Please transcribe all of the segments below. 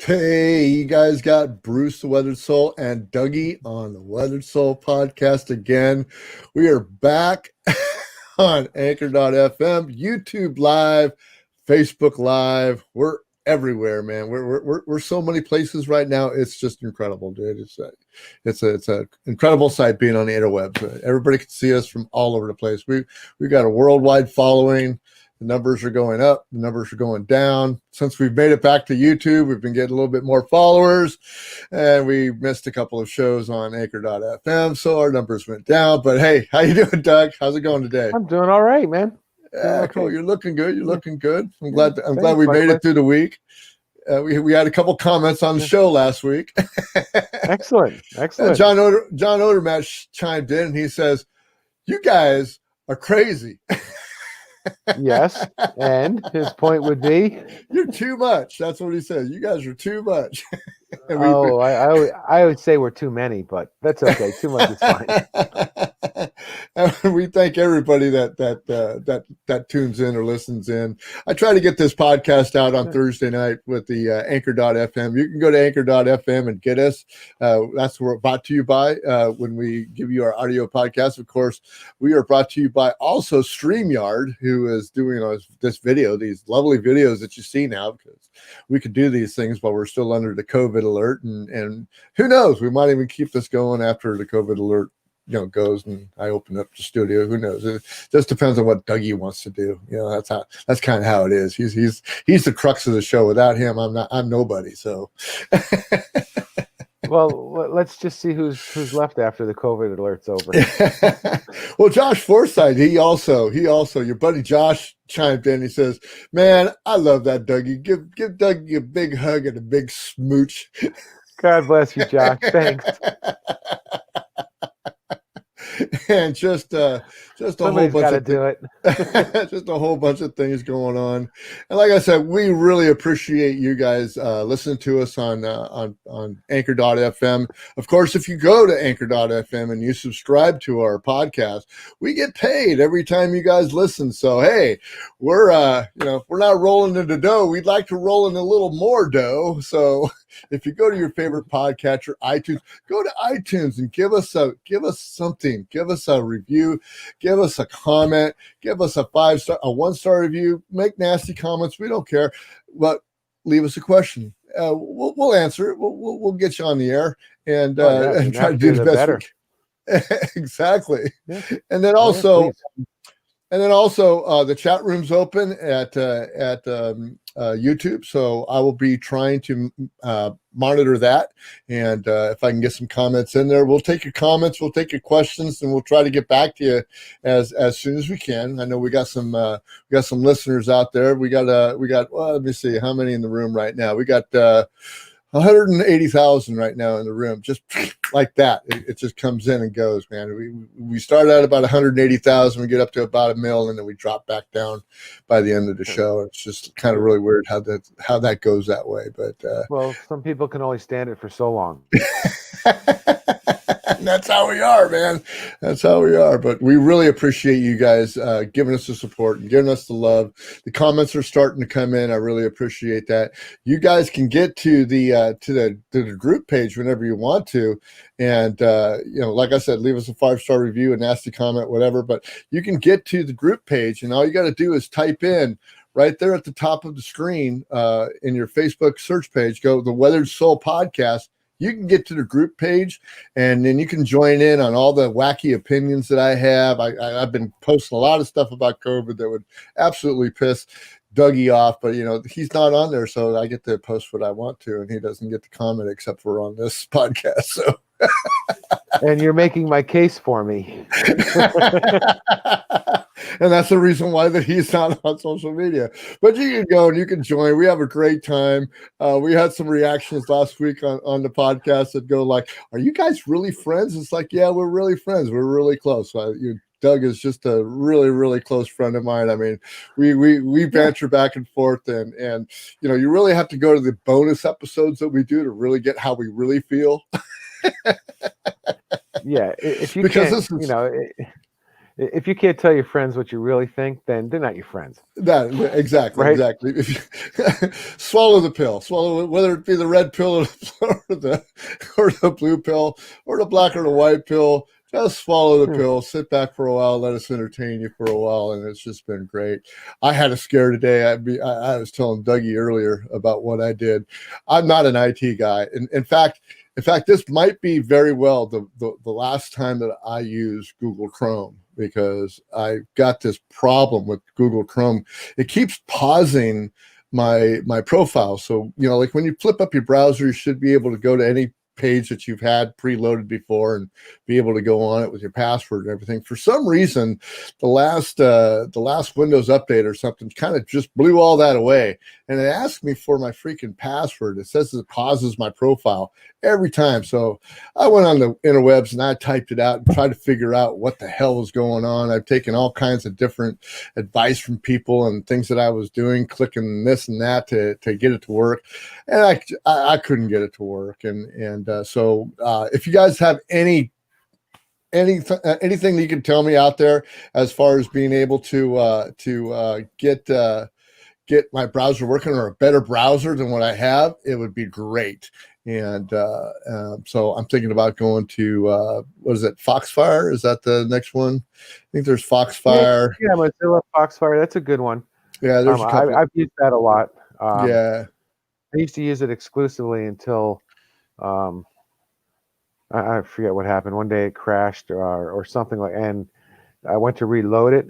Hey, you guys got Bruce the Weathered Soul and Dougie on the Weathered Soul podcast again. We are back on Anchor.fm, YouTube Live, Facebook Live. We're everywhere, man. We're so many places right now. It's just incredible, dude. It's a incredible sight being on the interwebs. Everybody can see us from all over the place. We've got a worldwide following. The numbers are going up. The numbers are going down. Since we've made it back to YouTube, we've been getting a little bit more followers, and we missed a couple of shows on Anchor.fm, so our numbers went down. But hey, how you doing, Doug? How's it going today? I'm doing all right, man. Yeah, cool. You're looking good. You're looking good. I'm glad we Thanks, made it through the week. We had a couple comments on the show last week. Excellent. John Odermatt chimed in, and he says, "You guys are crazy." Yes, and his point would be, "You're too much." That's what he says. You guys are too much. I would say we're too many, but that's okay. Too much is fine. And we thank everybody that tunes in or listens in. I try to get this podcast out on Thursday night with the Anchor.fm. You can go to Anchor.fm and get us. That's what we're brought to you by when we give you our audio podcast. Of course, we are brought to you by also StreamYard, who is doing this video, these lovely videos that you see now, because we could do these things while we're still under the COVID alert. And who knows, we might even keep this going after the COVID alert goes and I open up the studio. Who knows? It just depends on what Dougie wants to do. That's kind of how it is. He's the crux of the show. Without him, I'm nobody. So Well, let's just see who's left after the COVID alert's over. Well, Josh Forsythe, he also your buddy Josh chimed in. He says, "Man, I love that Dougie. Give Dougie a big hug and a big smooch." God bless you, Josh. Thanks. And just a Somebody's whole bunch of do it. Just a whole bunch of things going on. And like I said, we really appreciate you guys listening to us on Anchor.fm. Of course, if you go to Anchor.fm and you subscribe to our podcast, we get paid every time you guys listen. So hey, we're not rolling in the dough. We'd like to roll in a little more dough. So if you go to your favorite podcatcher, iTunes, go to iTunes and give us something. Give us a review. Give us a comment. Give us a 5-star, a 1-star review. Make nasty comments. We don't care. But leave us a question. We'll answer it. We'll get you on the air and try to do the best. Better. Exactly. Yeah. And then also. And then also, the chat room's open at YouTube, so I will be trying to monitor that. And if I can get some comments in there, we'll take your comments, we'll take your questions, and we'll try to get back to you as soon as we can. I know we got some listeners out there. We got well, let me see how many in the room right now. We got 180,000 right now in the room, just like that. It just comes in and goes, man. We start out about 180,000, we get up to about 1 million, and then we drop back down by the end of the show. It's just kind of really weird how that goes that way. But well, some people can only stand it for so long. And that's how we are, man. That's how we are. But we really appreciate you guys giving us the support and giving us the love. The comments are starting to come in. I really appreciate that. You guys can get to the group page whenever you want to, and like I said, leave us a 5-star review, a nasty comment, whatever. But you can get to the group page, and all you got to do is type in right there at the top of the screen in your Facebook search page. Go the Weathered Soul Podcast. You can get to the group page, and then you can join in on all the wacky opinions that I have. I've been posting a lot of stuff about COVID that would absolutely piss Dougie off, but he's not on there, so I get to post what I want to, and he doesn't get to comment except for on this podcast. So, and you're making my case for me. And that's the reason why that he's not on social media. But you can go and you can join. We have a great time. We had some reactions last week on the podcast that go like, "Are you guys really friends?" It's like, yeah, we're really friends. We're really close. Doug is just a really, really close friend of mine. I mean, we banter back and forth, and you really have to go to the bonus episodes that we do to really get how we really feel. Yeah, if you can't, If you can't tell your friends what you really think, then they're not your friends. That exactly, Right? exactly. If you, swallow the pill, swallow it, whether it be the red pill or the blue pill or the black or the white pill. Just swallow the pill, sit back for a while, let us entertain you for a while, and it's just been great. I had a scare today. I was telling Dougie earlier about what I did. I'm not an IT guy. In fact, this might be very well the last time that I use Google Chrome, because I got this problem with Google Chrome. It keeps pausing my profile. So, like when you flip up your browser, you should be able to go to any page that you've had preloaded before and be able to go on it with your password and everything. For some reason, the last Windows update or something kind of just blew all that away, and it asked me for my freaking password. It says it pauses my profile every time. So I went on the interwebs and I typed it out and tried to figure out what the hell was going on. I've taken all kinds of different advice from people and things that I was doing, clicking this and that to get it to work, and I couldn't get it to work. So if you guys have anything that you can tell me out there as far as being able to get my browser working, or a better browser than what I have, it would be great. And so I'm thinking about going to what is it, Foxfire? Is that the next one? I think there's Foxfire. Yeah, Mozilla Foxfire. That's a good one. Yeah, there's a couple. I've used that a lot. Yeah. I used to use it exclusively until I forget what happened. One day it crashed or something like, and I went to reload it,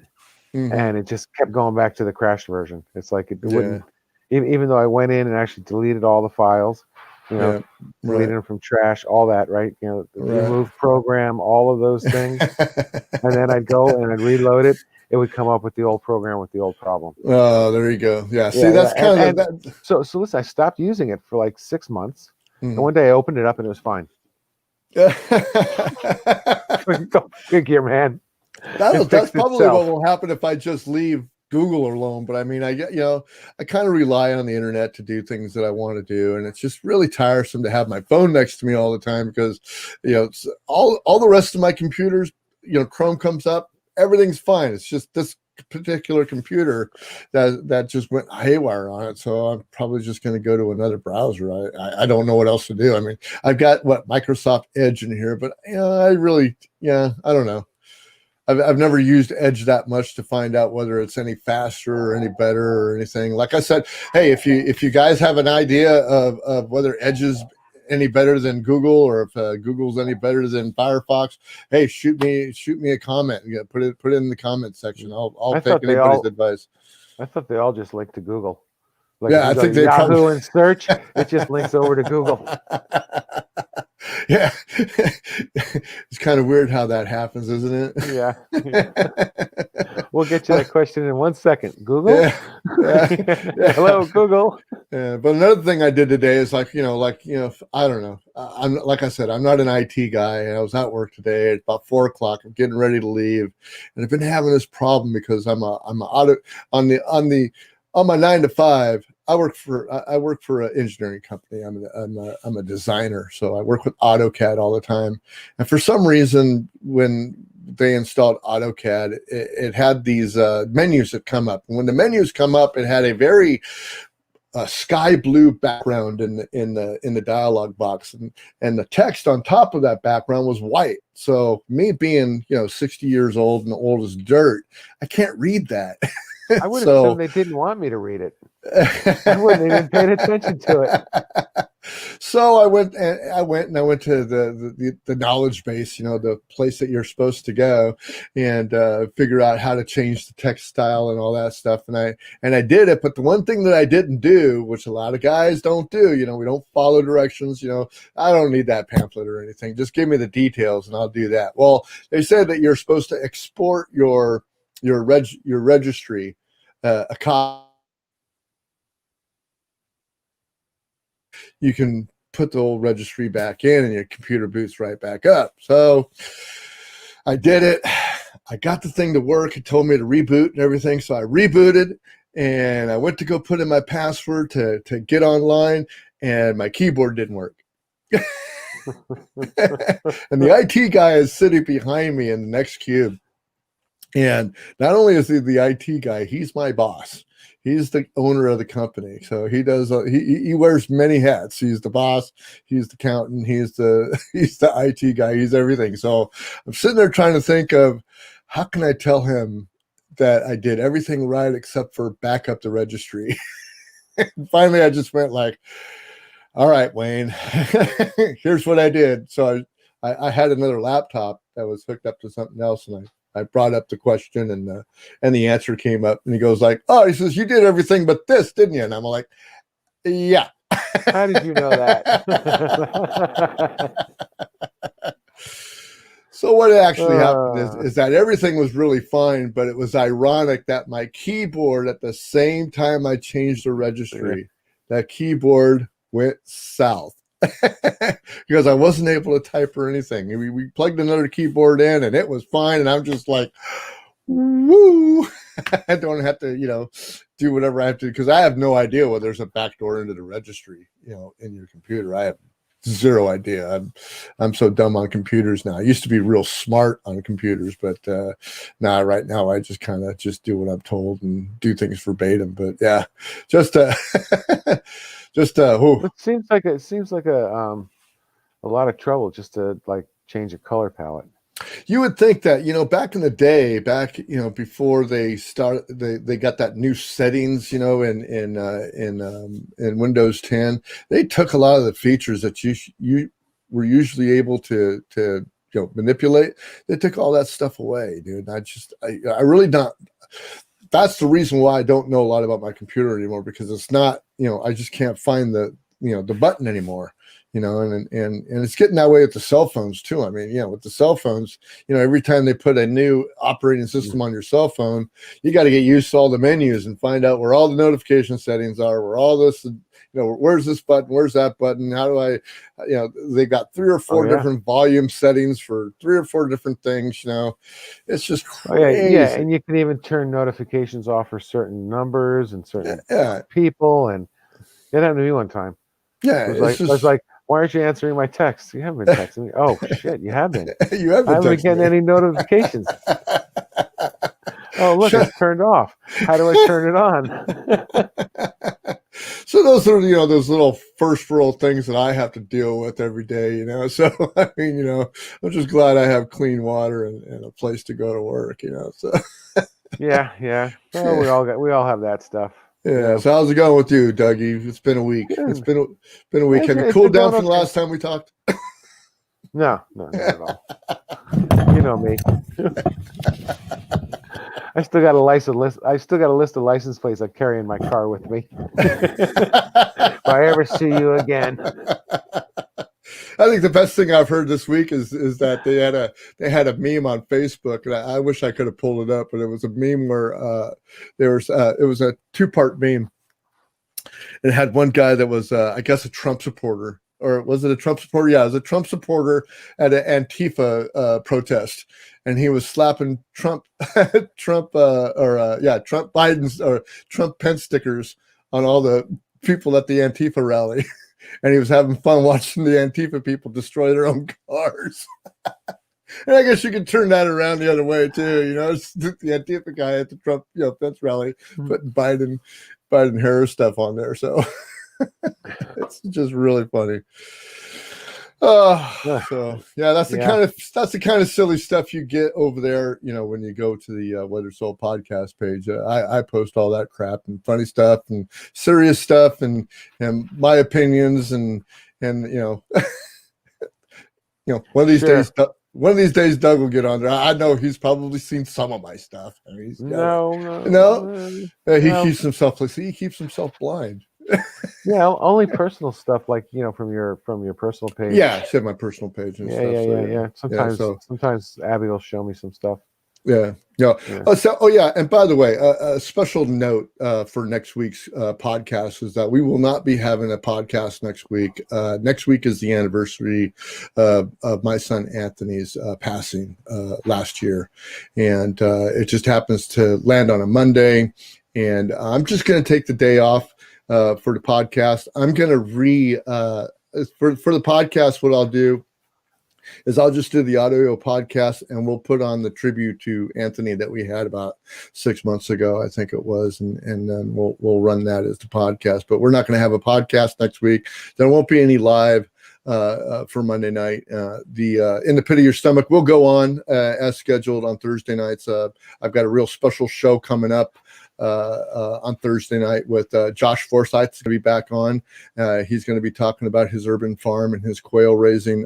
and it just kept going back to the crashed version. It's like it wouldn't, even though I went in and actually deleted all the files, deleted them from trash, all that, right? Remove program, all of those things, and then I'd go and I'd reload it. It would come up with the old program with the old problem. Oh, there you go. Yeah. See, that's kind of that. So listen, I stopped using it for like 6 months, and one day I opened it up and it was fine. Go figure, man. That's probably what will happen if I just leave Google alone. But I mean, I kind of rely on the internet to do things that I want to do, and it's just really tiresome to have my phone next to me all the time, because it's all the rest of my computers, Chrome comes up, everything's fine. It's just this particular computer that just went haywire on it. So I'm probably just going to go to another browser. I don't know what else to do. I mean, I've got Microsoft Edge in here, but I don't know. I've never used Edge that much to find out whether it's any faster or any better or anything. Like I said, hey, if you guys have an idea of whether Edge is any better than Google, or if Google's any better than Firefox, hey, shoot me a comment. Put it in the comment section. I'll take anybody's advice. I thought they all just link to Google. Like, yeah, I think they Yahoo probably and search, it just links over to Google. Yeah. It's kind of weird how that happens, isn't it? Yeah. We'll get you that question in 1 second. Google? Yeah. Hello, Google. Yeah, but another thing I did today is I don't know. I'm, like I said, I'm not an IT guy, and I was at work today at about 4:00. I'm getting ready to leave, and I've been having this problem because I'm on my 9 to 5. I work for an engineering company. I'm a designer, so I work with AutoCAD all the time. And for some reason, when they installed AutoCAD, it had these menus that come up. And when the menus come up, it had a very sky blue background in the dialog box, and the text on top of that background was white. So me being 60 years old and old as dirt, I can't read that. I would assume they didn't want me to read it. I wouldn't even pay attention to it. So I went to the knowledge base, the place that you're supposed to go, and figure out how to change the text style and all that stuff. And I did it, but the one thing that I didn't do, which a lot of guys don't do, we don't follow directions. I don't need that pamphlet or anything. Just give me the details and I'll do that. Well, they said that you're supposed to export your registry, a copy. You can put the old registry back in and your computer boots right back up. So I did it. I got the thing to work. It told me to reboot and everything. So I rebooted, and I went to go put in my password to get online, and my keyboard didn't work. And the IT guy is sitting behind me in the next cube. And not only is he the IT guy, he's my boss. He's the owner of the company, so he does. He wears many hats. He's the boss. He's the accountant. He's the IT guy. He's everything. So I'm sitting there trying to think of how can I tell him that I did everything right except for back up the registry. And finally, I just went like, "All right, Wayne, here's what I did." So I had another laptop that was hooked up to something else, and I brought up the question, and the answer came up, and he goes like, "Oh," he says, "you did everything but this, didn't you?" And I'm like, "Yeah." How did you know that? So what actually happened is that everything was really fine, but it was ironic that my keyboard, at the same time I changed the registry, that keyboard went south. Because I wasn't able to type or anything. We plugged another keyboard in and it was fine. And I'm just like, woo. I don't have to, do whatever I have to, because I have no idea whether there's a backdoor into the registry, in your computer. I have zero idea. I'm so dumb on computers now. I used to be real smart on computers, but right now I just kind of just do what I'm told and do things verbatim. But yeah, just it seems like a lot of trouble just to like change a color palette. You would think that, back in the day, before they got that new settings, in Windows 10, they took a lot of the features that you were usually able to manipulate. They took all that stuff away, dude. I really don't. That's the reason why I don't know a lot about my computer anymore, because it's not, I just can't find the button anymore. And it's getting that way with the cell phones too. I mean, with the cell phones, every time they put a new operating system on your cell phone, you got to get used to all the menus and find out where all the notification settings are, where all this, where's this button, where's that button, how do I, they got 3 or 4 different volume settings for 3 or 4 different things. It's just crazy. Yeah, and you can even turn notifications off for certain numbers and certain people, and it happened to me one time. Yeah, I was like, why aren't you answering my texts? You haven't been texting me. Oh shit, you have been. You haven't I haven't been getting any notifications. Oh look, it's turned off. How do I turn it on? So those are those little first world things that I have to deal with every day. So I mean, I'm just glad I have clean water and a place to go to work. So yeah. Well, we all have that stuff. Yeah. So how's it going with you, Dougie? It's been a week. Good. It's been a week. Have you cooled down from the last time we talked? No, not at all. You know me. I still got a list. I still got a list of license plates I carry in my car with me. If I ever see you again. I think the best thing I've heard this week is that they had a meme on Facebook, and I wish I could have pulled it up, but it was a meme where it was a 2-part meme. It had one guy that was I guess a Trump supporter, or was it a Trump supporter? Yeah, it was a Trump supporter at an Antifa protest, and he was slapping Trump Biden's or Trump Pence stickers on all the people at the Antifa rally. And he was having fun watching the Antifa people destroy their own cars. And I guess you could turn that around the other way too. It's the Antifa guy at the Trump, Pence rally putting Biden Harris stuff on there. So it's just really funny. So yeah, that's the kind of silly stuff you get over there. When you go to the Weather Soul podcast page, I post all that crap and funny stuff and serious stuff and my opinions and one of these days. One of these days, Doug will get on there. I know he's probably seen some of my stuff. I mean, he keeps himself blind. Yeah, only personal stuff, like from your personal page. Yeah, I my personal page and stuff. Sometimes Abby will show me some stuff. Yeah. And by the way, a special note for next week's podcast is that we will not be having a podcast next week. Next week is the anniversary of my son Anthony's passing last year, and it just happens to land on a Monday, and I'm just going to take the day off for the podcast. I'm going to for the podcast, what I'll do is I'll just do the audio podcast, and we'll put on the tribute to Anthony that we had about 6 months ago, I think it was, and then we'll run that as the podcast. But we're not going to have a podcast next week. There won't be any live for Monday night. The In the Pit of Your Stomach will go on as scheduled on Thursday nights. I've got a real special show coming up on Thursday night with Josh Forsyth's going to be back on. He's going to be talking about his urban farm and his quail raising.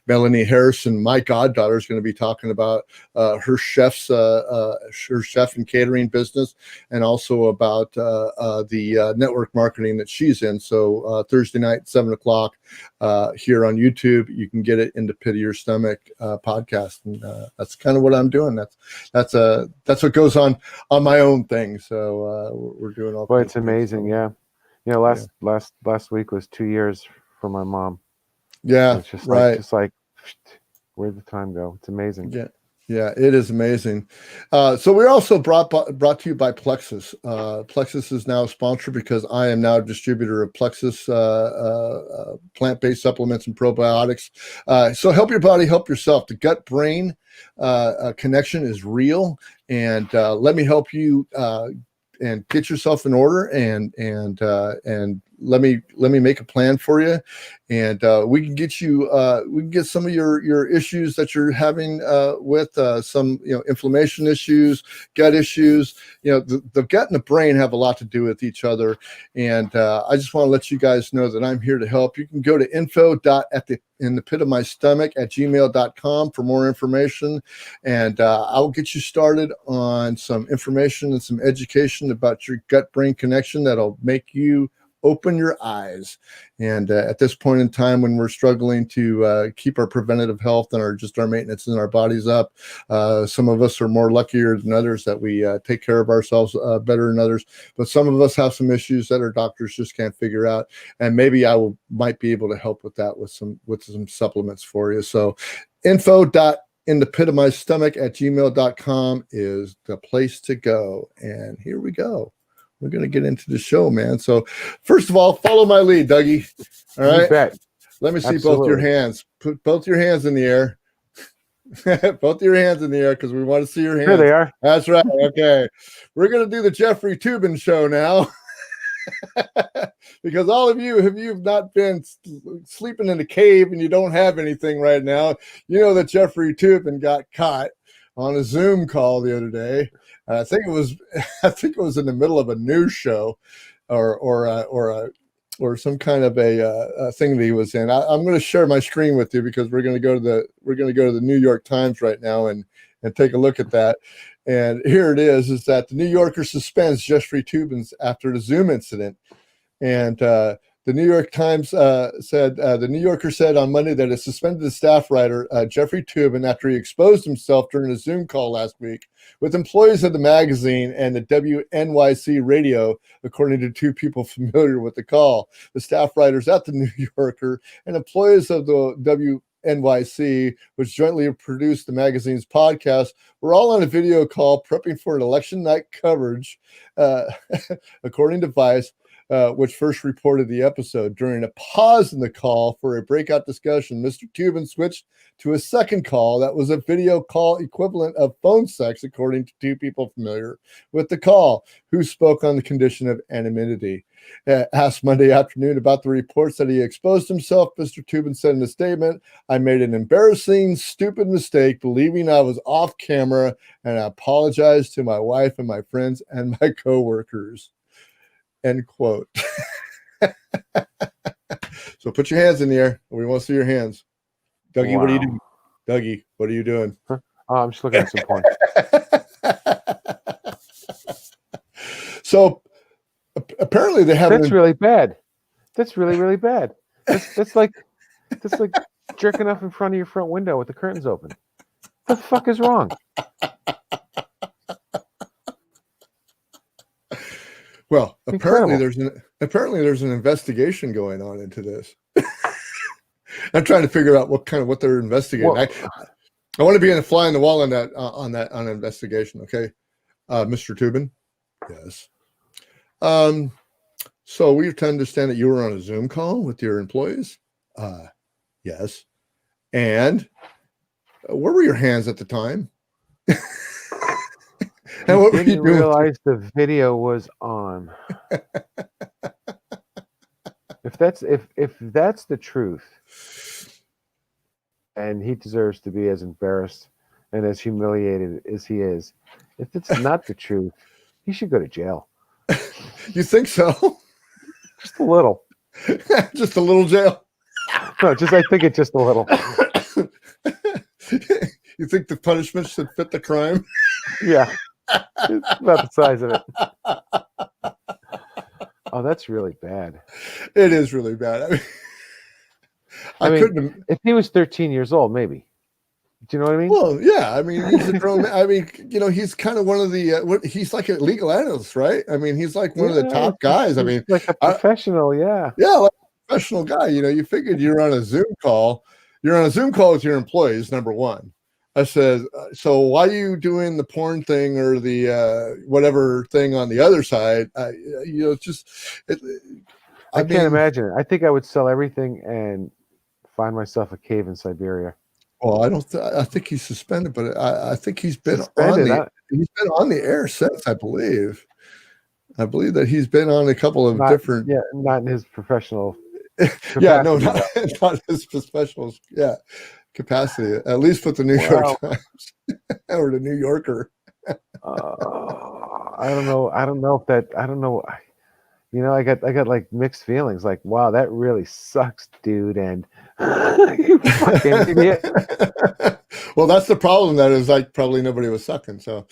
Melanie Harrison, my goddaughter, is going to be talking about her chef and catering business, and also about the network marketing that she's in. So Thursday night, 7:00 here on YouTube, you can get it in the Pit of Your Stomach podcast, and that's kind of what I'm doing. That's what goes on my own thing. So we're doing all. Well, it's amazing, yeah. You know, last week was 2 years for my mom. Yeah, so it's just right. Just like, where'd the time go? It's amazing. Yeah, it is amazing. So we're also brought to you by Plexus. Plexus is now a sponsor because I am now a distributor of Plexus plant-based supplements and probiotics. So help your body, help yourself. The gut-brain connection is real, and let me help you and get yourself in order, and let me make a plan for you, and we can get you we can get some of your issues that you're having with some inflammation issues, gut issues. The gut and the brain have a lot to do with each other, and I just want to let you guys know that I'm here to help. You can go to info.inthepitofmystomach@gmail.com for more information, and I'll get you started on some information and some education about your gut-brain connection that'll make you open your eyes. And at this point in time, when we're struggling to keep our preventative health and our maintenance in our bodies up, some of us are more luckier than others that we take care of ourselves better than others. But some of us have some issues that our doctors just can't figure out, and maybe might be able to help with that with some supplements for you. So info.inthepitofmystomach@gmail.com is the place to go. And here we go. We're going to get into the show, man. So first of all, follow my lead, Dougie. All right. You bet. Let me see Absolutely. both your hands. Put both your hands in the air. Both your hands in the air, because we want to see your hands. Here they are. That's right. Okay. We're going to do the Jeffery Toobin show now. Because all of you, if you've not been sleeping in a cave and you don't have anything right now, you know that Jeffery Toobin got caught on a Zoom call the other day. I think it was in the middle of a news show, or some kind of a thing that he was in. I'm going to share my screen with you, because we're going to go to the New York Times right now and take a look at that. And here it is that the New Yorker suspends Jeffery Toobin after the Zoom incident. And the New York Times said, the New Yorker said on Monday that it suspended the staff writer, Jeffery Toobin, after he exposed himself during a Zoom call last week with employees of the magazine and the WNYC radio, according to two people familiar with the call. The staff writers at the New Yorker and employees of the WNYC, which jointly produced the magazine's podcast, were all on a video call prepping for an election night coverage, according to Vice, which first reported the episode. During a pause in the call for a breakout discussion, Mr. Tubin switched to a second call that was a video call equivalent of phone sex, according to two people familiar with the call, who spoke on the condition of anonymity. Asked Monday afternoon about the reports that he exposed himself, Mr. Tubin said in a statement, "I made an embarrassing, stupid mistake believing I was off camera, and I apologize to my wife and my friends and my coworkers." End quote. So put your hands in the air. We want to see your hands. Dougie, wow. What are you doing? Dougie, what are you doing? Huh? Oh, I'm just looking at some porn. So apparently they have. That's really bad. That's really, really bad. That's like jerking off in front of your front window with the curtains open. What the fuck is wrong? Well, apparently there's an investigation going on into this. I'm trying to figure out what they're investigating. Well, I want to be in a fly on the wall on that investigation. Okay, Mr. Toobin. Yes. So we have to understand that you were on a Zoom call with your employees. Yes. And where were your hands at the time? And what didn't were you realize the video was on. If that's the truth, and he deserves to be as embarrassed and as humiliated as he is. If it's not the truth, he should go to jail. You think so? Just a little. Just a little jail. No, I think it's just a little. You think the punishment should fit the crime? Yeah. It's about the size of it. Oh, that's really bad. It is really bad. I mean, couldn't. If he was 13 years old, maybe. Do you know what I mean? Well, yeah. I mean, he's a grown man. I mean, he's kind of one of the. He's like a legal analyst, right? I mean, he's like one of the top guys. I mean, like a professional, yeah. Yeah, like a professional guy. You figured you're on a Zoom call. You're on a Zoom call with your employees. Number one. I said, so why are you doing the porn thing or the whatever thing on the other side? I can't imagine it. I think I would sell everything and find myself a cave in Siberia. Well, I think he's suspended, but I think he's been on the air since. I believe that he's been on a couple of different. Yeah, not in his professional. Yeah, no, not his professional. Yeah. Capacity, at least with the New York Times or the New Yorker. I don't know. I don't know. I got like mixed feelings. Like, wow, that really sucks, dude. And you fucking idiot. Well, that's the problem. That is like probably nobody was sucking. So,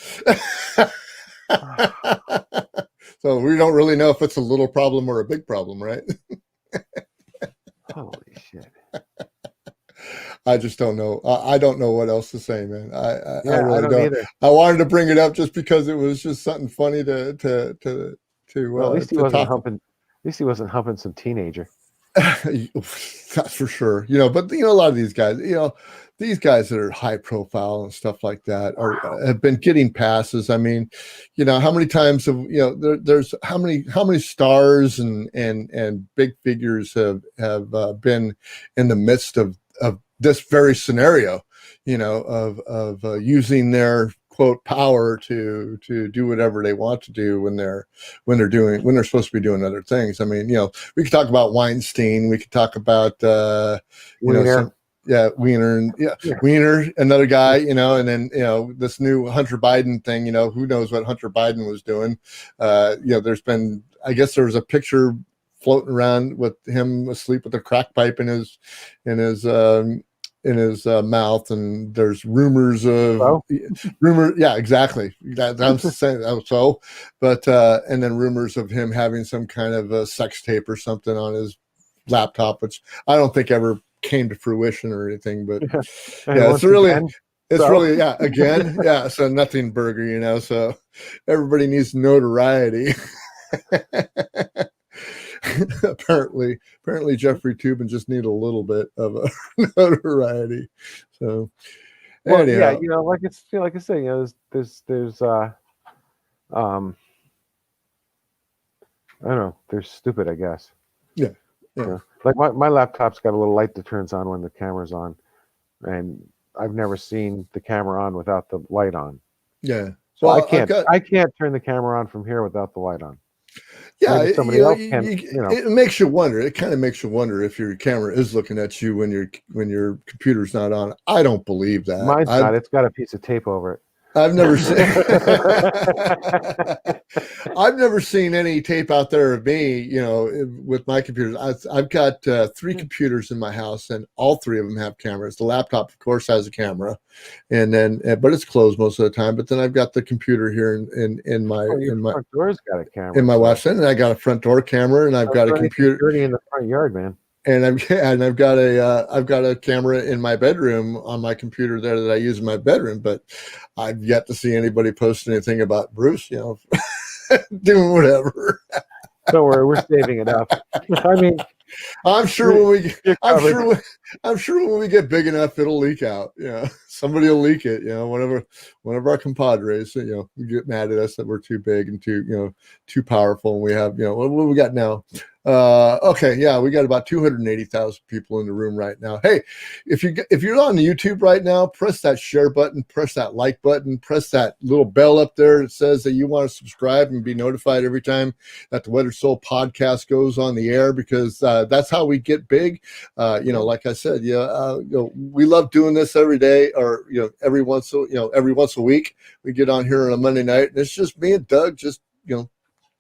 so we don't really know if it's a little problem or a big problem, right? Holy shit. I just don't know. I don't know what else to say, man. I really don't either. I wanted to bring it up just because it was just something funny to well, at least he wasn't humping. At least he wasn't humping some teenager. That's for sure. But a lot of these guys, these guys that are high profile and stuff like that have been getting passes. I mean, how many times have there's how many stars and big figures have been in the midst of this very scenario, of using their quote power to do whatever they want to do when they're supposed to be doing other things. I mean, we could talk about Weinstein, we could talk about Wiener. Wiener, another guy, and then this new Hunter Biden thing. Who knows what Hunter Biden was doing? There's been, I guess there was a picture floating around with him asleep with a crack pipe in his mouth, and there's rumors of yeah, exactly. I'm saying so, but and then rumors of him having some kind of a sex tape or something on his laptop, which I don't think ever came to fruition or anything. But it's really again, yeah. So nothing burger, so everybody needs notoriety. apparently Jeffery Toobin just need a little bit of a notoriety. So anyhow. Yeah, like I say, there's I don't know, they're stupid, I guess. Yeah. Like my laptop's got a little light that turns on when the camera's on, and I've never seen the camera on without the light on. Yeah. So I can't turn the camera on from here without the light on. Yeah, it makes you wonder. It kind of makes you wonder if your camera is looking at you when your computer's not on. I don't believe that. Mine's not. It's got a piece of tape over it. I've never seen any tape out there of me, with my computers. I've got 3 computers in my house, and all 3 of them have cameras. The laptop, of course, has a camera, and then but it's closed most of the time. But then I've got the computer here in my front door's got a camera in my wife's end, and I got a front door camera, and I've got a computer dirty in the front yard, man. And I've got a camera in my bedroom on my computer there that I use in my bedroom, but I've yet to see anybody post anything about Bruce, doing whatever. Don't worry, we're saving it up. I mean, I'm sure when we get big enough, it'll leak out. Somebody will leak it. One of our compadres, get mad at us that we're too big and too powerful. And we have, what we got now? Okay, yeah, we got about 280,000 people in the room right now. Hey, if you're on YouTube right now, press that share button, press that like button, press that little bell up there that says that you want to subscribe and be notified every time that the Weathered Soul podcast goes on the air, because that's how we get big. Like I said, we love doing this every day, or every once a week we get on here on a Monday night, and it's just me and Doug, just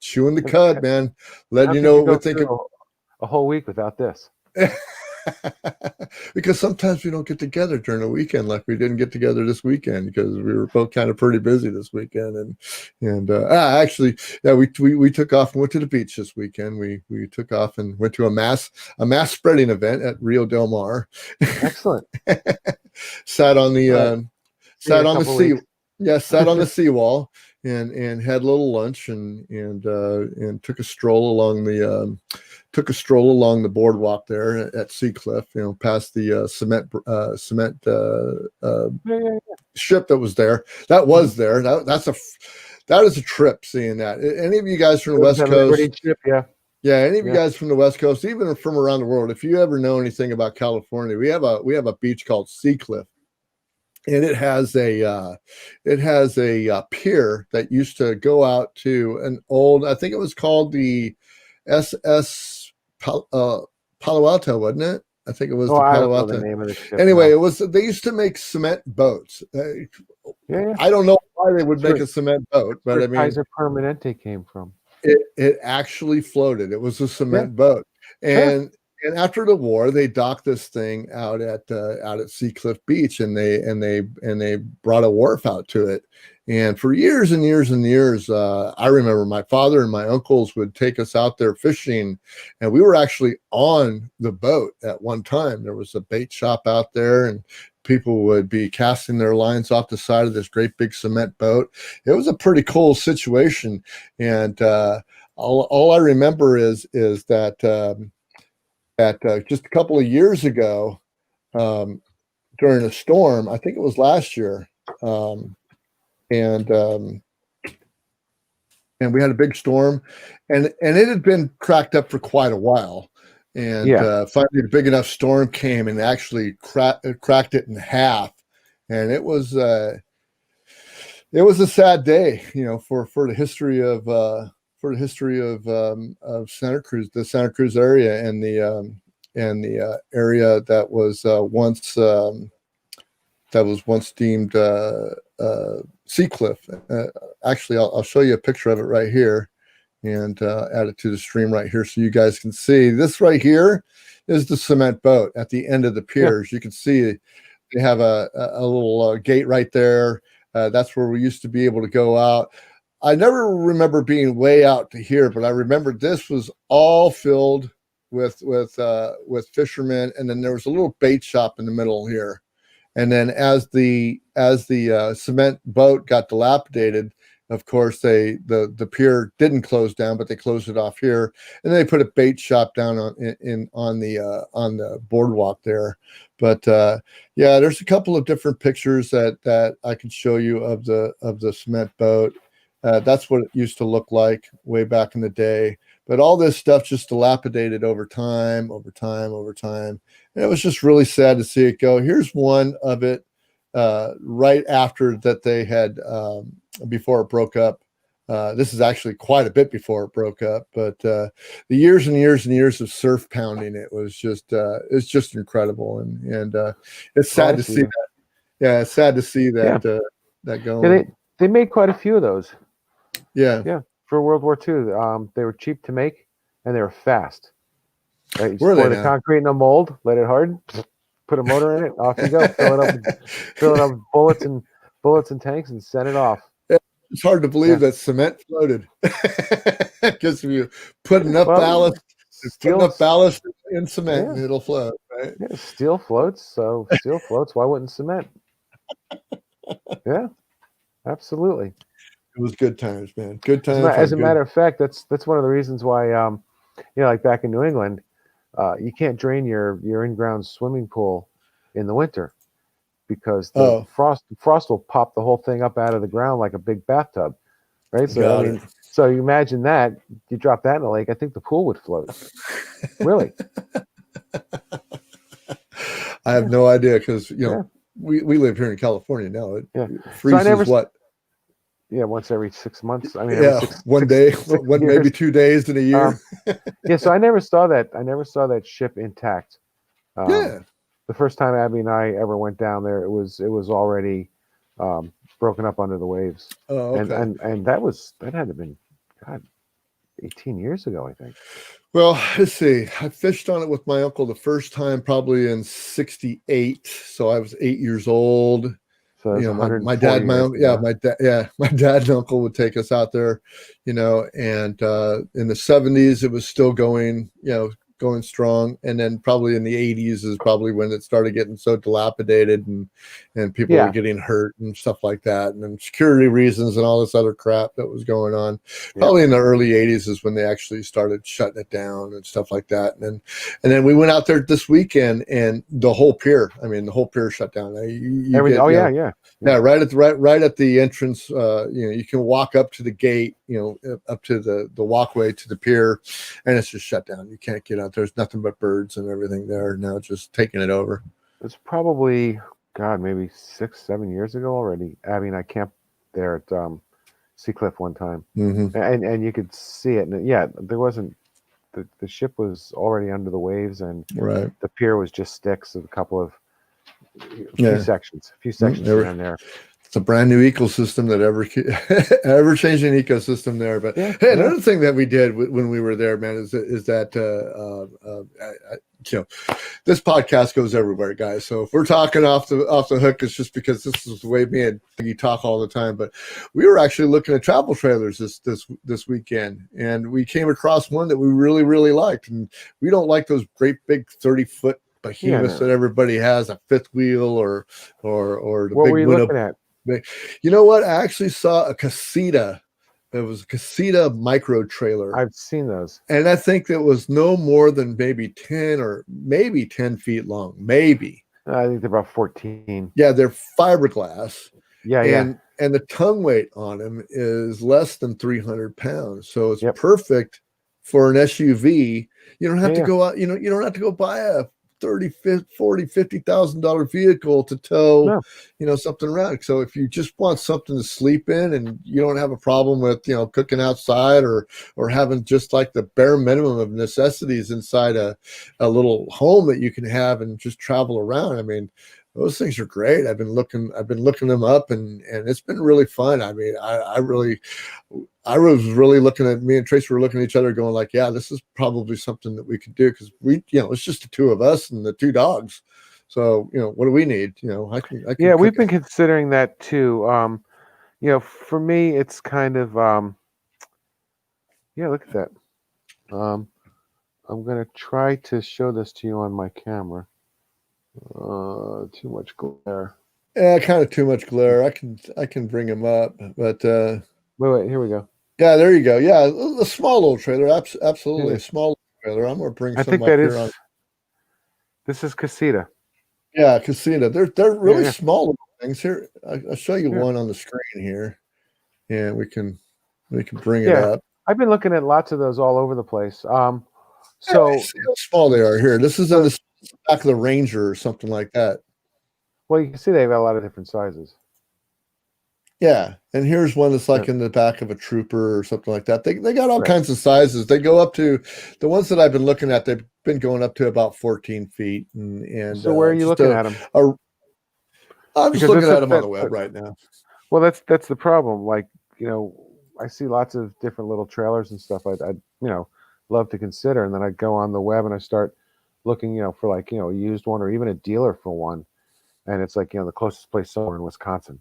chewing the cud, man. Letting you know what we think of a whole week without this. Because sometimes we don't get together during the weekend, like we didn't get together this weekend because we were both kind of pretty busy this weekend. Actually, yeah, we took off and went to the beach this weekend. We took off and went to a mass spreading event at Rio Del Mar. Excellent. Sat on the seawall and had a little lunch and took a stroll along the boardwalk there at Seacliff, past the cement ship that was there. That was there. That is a trip, seeing that. Any of you guys from the West Coast? Ship, yeah. Yeah, any of you guys from the West Coast, even from around the world, if you ever know anything about California, we have a beach called Seacliff. And it has a pier that used to go out to an old, I think it was called the SS Palo Alto, wasn't it? I think it was the Palo Alto. The name of the ship anyway, now. They used to make cement boats. I don't know why they would make a cement boat, but I mean, Kaiser Permanente came from. It actually floated. It was a cement boat, and after the war, they docked this thing out at Seacliff Beach, and they brought a wharf out to it. And for years and years and years, I remember my father and my uncles would take us out there fishing, and we were actually on the boat at one time. There was a bait shop out there, and people would be casting their lines off the side of this great big cement boat. It was a pretty cool situation, and all I remember is that. Just a couple of years ago, during a storm, I think it was last year, and we had a big storm, and it had been cracked up for quite a while, and finally a big enough storm came and actually cracked it in half, and it was a sad day, for the history of Santa Cruz, the Santa Cruz area, and the area that was once deemed Seacliff. Actually, I'll show you a picture of it right here, and add it to the stream right here so you guys can see. This right here is the cement boat at the end of the piers. You can see they have a little gate right there. That's where we used to be able to go out. I never remember being way out to here, but I remember this was all filled with fishermen, and then there was a little bait shop in the middle here. And then as the cement boat got dilapidated, of course the pier didn't close down, but they closed it off here, and they put a bait shop down on the boardwalk there. But there's a couple of different pictures that I can show you of the cement boat. That's what it used to look like way back in the day. But all this stuff just dilapidated over time. And it was just really sad to see it go. Here's one of it right after that they had, before it broke up. This is actually quite a bit before it broke up. But the years and years and years of surf pounding, it's just incredible. And it's sad to see that. Yeah, it's sad to see that that going. Yeah, they made quite a few of those. Yeah. For World War II, they were cheap to make and they were fast. Right? You pour the concrete in a mold, let it harden, put a motor in it, off you go. Fill it up with bullets and tanks, and send it off. It's hard to believe that cement floated, because if you put enough ballast in cement, it'll float. Right? Yeah, steel floats. So steel floats. Why wouldn't cement? Yeah, absolutely. It was good times, man. Good times. As a matter of fact, that's one of the reasons why, like back in New England, you can't drain your in-ground swimming pool in the winter, because the frost will pop the whole thing up out of the ground like a big bathtub, right? So So you imagine that you drop that in the lake, I think the pool would float. Really? I have Yeah. no idea because Yeah. we live here in California now. It Yeah. So I never. freezes what? Yeah, once every 6 months. I mean, every Yeah, six one six day, six one maybe years. 2 days in a year. Yeah. So I never saw that. I never saw that ship intact. Um, Yeah. the first time Abby and I ever went down there, it was already broken up under the waves, Oh, and okay. that had to have been, God, 18 years ago, I think. Well, let's see. I fished on it with my uncle the first time probably in '68. So I was 8 years old. So that's My 104 dad, years ago. my dad and uncle would take us out there, and in the '70s it was still going, going strong, and then probably in the '80s is probably when it started getting so dilapidated and people were Yeah, getting hurt and stuff like that, and then security reasons and all this other crap that was going on. yeah, Probably in the early '80s is when they actually started shutting it down and stuff like that, and then we went out there this weekend, and the whole pier, I mean, the whole pier shut down. You everything. get, Oh yeah, yeah, yeah, yeah. right at the entrance. You can walk up to the gate, up to the walkway to the pier, and it's just shut down. You can't get out. There's nothing but birds and everything there now, just taking it over. It's probably, God, maybe 6, 7 years ago already. Abby and I camped there at Seacliff one time, Mm-hmm. and you could see it. And yeah, there wasn't the ship was already under the waves, and Right. the pier was just sticks of a few Yeah. sections here and there. It's a brand new ecosystem that ever changing ecosystem there. But Yeah, hey, yeah. another thing that we did when we were there, man, is that this podcast goes everywhere, guys. So if we're talking off the hook, it's just because this is the way me and you talk all the time. But we were actually looking at travel trailers this weekend, and we came across one that we really really liked. And we don't like those great big 30-foot behemoths No. that everybody has, a fifth wheel or the What big were you window. looking at? You know what? I actually saw a casita. It was a casita micro trailer. I've seen those. And I think that was no more than maybe 10 or maybe 10 feet long. Maybe. I think they're about 14. Yeah, they're fiberglass. Yeah, yeah. And the tongue weight on them is less than 300 pounds. So it's Yep. perfect for an SUV. You don't have to Yeah. go out, you don't have to go buy a $30,000, $40,000, $50,000 vehicle to tow, No. Something around. So if you just want something to sleep in and you don't have a problem with, cooking outside or having just like the bare minimum of necessities inside a little home that you can have and just travel around. I mean, those things are great. I've been looking them up, and it's been really fun. I mean, I was really looking at, me and Tracy were looking at each other going like, yeah, this is probably something that we could do, because we, it's just the two of us and the two dogs. So, what do we need? I can Yeah, we've cook been considering that too. For me, it's kind of yeah, look at that. I'm gonna try to show this to you on my camera. Too much glare. Yeah, kind of too much glare. I can bring him up, but wait, here we go. Yeah, there you go. Yeah, a small little trailer, absolutely, Yeah. a small trailer. I'm gonna bring I some think up that here is. on. This is casita. Yeah, casita. They're really Yeah. small little things. Here, I'll show you Yeah. one on the screen here, and we can bring it Yeah, up. I've been looking at lots of those all over the place. Yeah, So see how small they are here. This is on the back of the Ranger or something like that. well, you can see they've got a lot of different sizes. Yeah, and here's one that's like Yeah. in the back of a Trooper or something like that. They got all Right. kinds of sizes. They go up to, the ones that I've been looking at, they've been going up to about 14 feet. And So where are you looking at them? I'm just looking at them on the web right now. Well, that's the problem. Like, I see lots of different little trailers and stuff I'd love to consider, and then I go on the web and I start looking, for like, a used one or even a dealer for one, and it's like, the closest place somewhere in Wisconsin.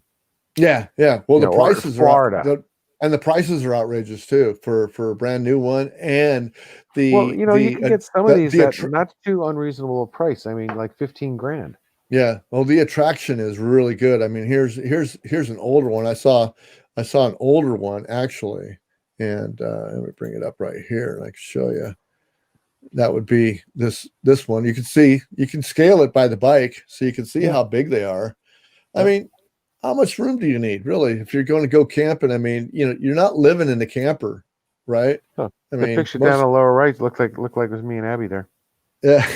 Yeah. Well, the prices Florida. and the prices are outrageous too for a brand new one. And you can get some of these at not too unreasonable a price. I mean, like 15 grand. Yeah. Well, the attraction is really good. I mean, here's an older one. I saw an older one actually, and let me bring it up right here and I can show you. That would be this one. You can scale it by the bike, so you can see how big they are. I mean, how much room do you need, really, if you're going to go camping? I mean, you're not living in the camper, right? Huh. I The mean, picture down the lower right looked like it was me and Abby there. Yeah.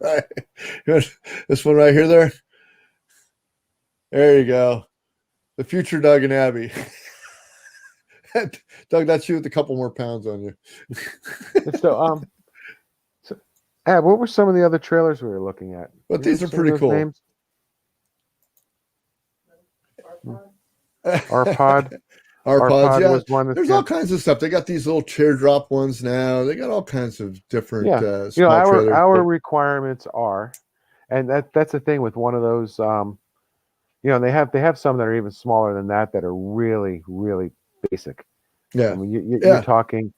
Right. This one right here, there. There you go. The future Doug and Abby. Doug, that's you with a couple more pounds on you. So, Ab, what were some of the other trailers we were looking at? But these are pretty cool. Names? Arpod. Arpods, yeah. Was one. There's all kinds of stuff. They got these little teardrop ones now. They got all kinds of different. Small trailers. Our requirements are, and that's the thing with one of those. They have some that are even smaller than that are really, really basic. Yeah, I mean, you're talking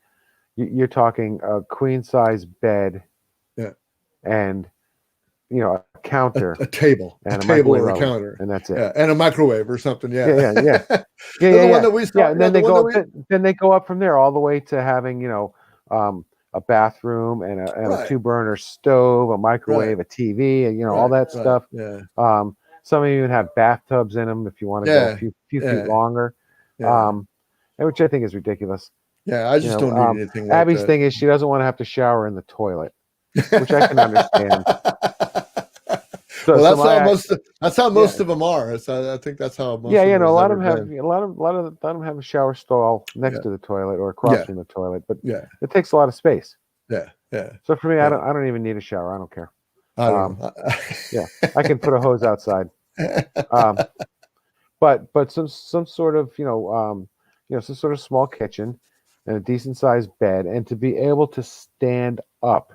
a queen size bed. Yeah, and a counter, a table, and a table or a counter, and that's it. Yeah, and a microwave or something. Yeah. The one that we saw. And then they go up from there all the way to having a bathroom and a 2-burner stove, a microwave, a TV, and all that stuff. Yeah. Some of you even have bathtubs in them if you want to go a few feet longer. Yeah. Which I think is ridiculous. Yeah, I just don't need anything like Abby's that. thing is she doesn't want to have to shower in the toilet, which I can understand. That's how most of them are. So I think that's how most. A lot of them have a lot of them have a shower stall next to the toilet or across from the toilet, but it takes a lot of space. Yeah. So for me, I don't even need a shower. I don't care. I don't know. I can put a hose outside. But some sort of some sort of small kitchen and a decent sized bed, and to be able to stand up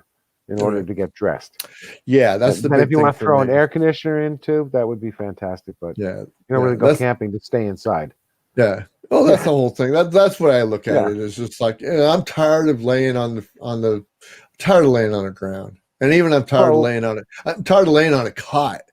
in order to get dressed. Yeah, that's the big thing. If you want to throw an air conditioner in too, that would be fantastic. But you don't really go camping to stay inside. Yeah. Oh, that's the whole thing. That's what I look at it. It's just like I'm tired of laying on the ground, and even I'm tired of laying on it. I'm tired of laying on a cot.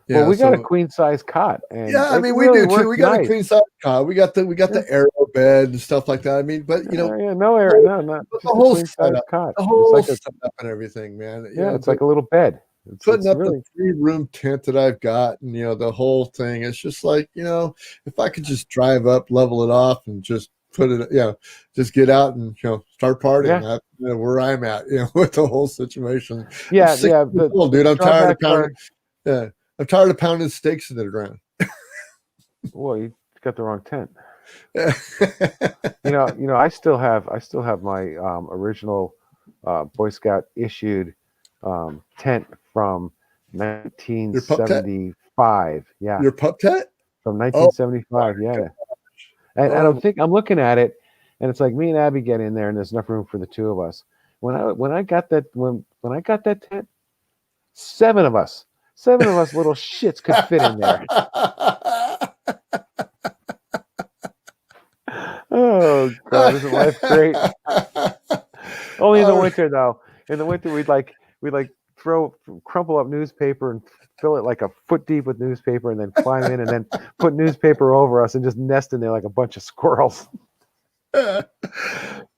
Well, we got a queen size cot, and I mean, we do too. We got a queen size cot. We got the arrow bed and stuff like that. I mean, but no arrow, not the whole setup, cot, the whole setup and everything, man. It's like a little bed. Putting up the 3-room tent that I've got, and the whole thing. It's just like if I could just drive up, level it off, and just put it, just get out and start partying. That's where I'm at, with the whole situation. But dude, I'm tired of pounding. Yeah. I'm tired of pounding stakes into the ground. Well, you got the wrong tent. I still have my original Boy Scout issued tent from 1975. Yeah. Your pup tent? From 1975. And I'm looking at it, and it's like me and Abby get in there, and there's enough room for the two of us. When I got that tent, seven of us little shits could fit in there. Oh God, isn't life great? Only in the winter, though. In the winter, we'd crumple up newspaper and fill it like a foot deep with newspaper, and then climb in and then put newspaper over us and just nest in there like a bunch of squirrels. But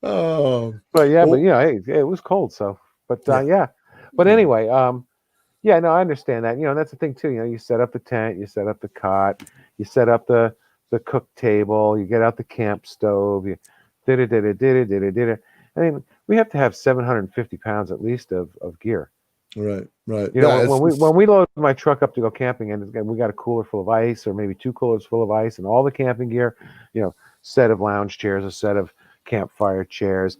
it was cold, so. But anyway, I understand that. That's the thing too. You set up the tent, you set up the cot, you set up the cook table, you get out the camp stove, I mean, we have to have 750 pounds at least of gear. Right. When we load my truck up to go camping, and we got a cooler full of ice, or maybe 2 coolers full of ice, and all the camping gear, set of lounge chairs, a set of campfire chairs,